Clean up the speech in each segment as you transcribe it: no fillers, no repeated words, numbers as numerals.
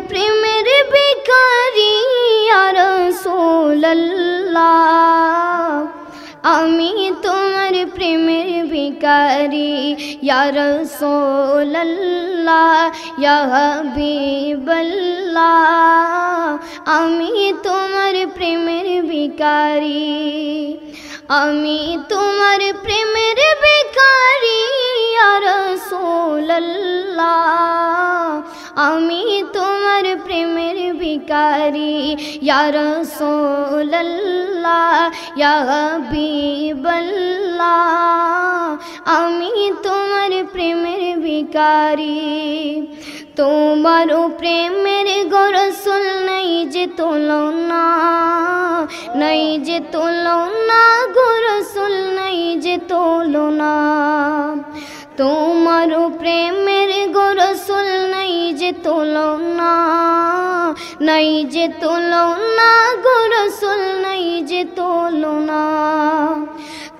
প্রেমের ভিখারি ইয়া রাসূলুল্লাহ আমি তোমার প্রেমের ভিখারি ইয়া রাসূলুল্লাহ ইয়া হাবিবাল্লাহ আমি তোমার প্রেমের ভিখারি আমি তোমার প্রেমের ভিখারি ইয়া রাসূলুল্লাহ আমি তোমার প্রেমের ভিখারি ইয়া রাসূলুল্লাহ ইয়া হাবিবাল্লাহ আমি তোমার প্রেমের ভিখারি তোমার প্রেমের গো রাসূল নাই যে তুলনা নাই যে তুলনা গো রাসূল নাই যে তুলনা তোমার প্রেমের গো রাসূল নাই যে তুলনা নাই যে তুলনা গো রাসূল নাই যে তুলনা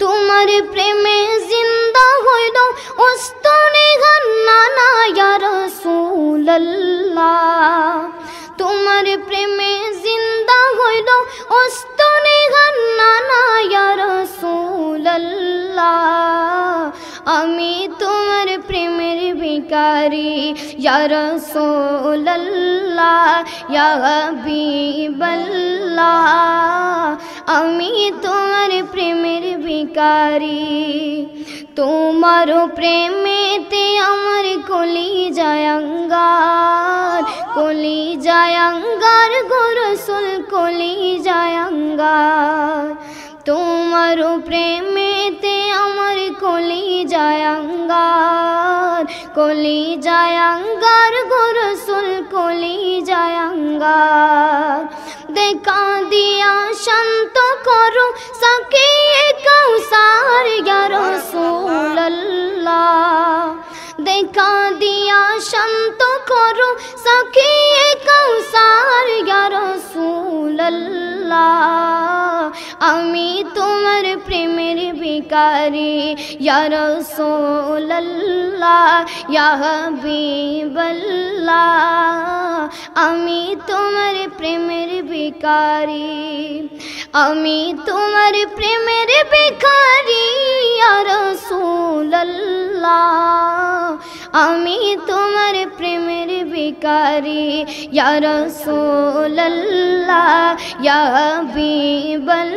তোমার প্রেমে জিন্দা হইল ওস্তনে গান্না ইয়া রাসূলুল্লাহ তোমার প্রেমে জিন্দা হইল ওস্তনে গান্না ইয়া রাসূলুল্লাহ আমি তোমার প্রেমের ভিখারি ইয়া রাসূলুল্লাহ ইয়া হাবিবাল্লাহ আমি তোমার প্রেমের ভিখারি তোমার প্রেমেতে আমার কলিজায় আঙ্গার গো রাসূল কলিজায় আঙ্গার তোমার প্রেমেতে আমার কলিজায় আঙ্গার গো রাসূল কলিজায় আঙ্গার দেখা দিয়া শান্ত করো সাকিয়ে কাউসার ইয়া রাসূলুল্লাহ দেখা দিয়া শান্ত করো সাকিয়ে কাউসার ইয়া রাসূলুল্লাহ আমি তোমার প্রেমের ভিখারি ইয়া রাসূলুল্লাহ ইয়া হাবিবাল্লাহ আমি তোমার প্রেমের ভিখারি আমি তোমার প্রেমের ভিখারি ইয়া রাসূলুল্লাহ আমি তোমার প্রেমের ভিখারি ইয়া রাসূলুল্লাহ ইয়া হাবিবাল্লাহ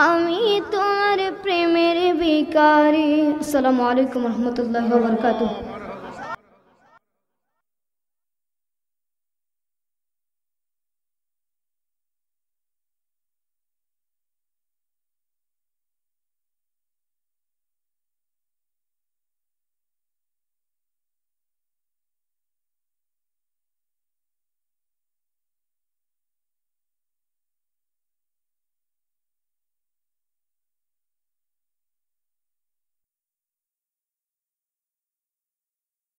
আমি তোমার প্রেমের ভিখারি। আসসালামু আলাইকুম ওয়া রাহমাতুল্লাহি ওয়া বারাকাতুহু।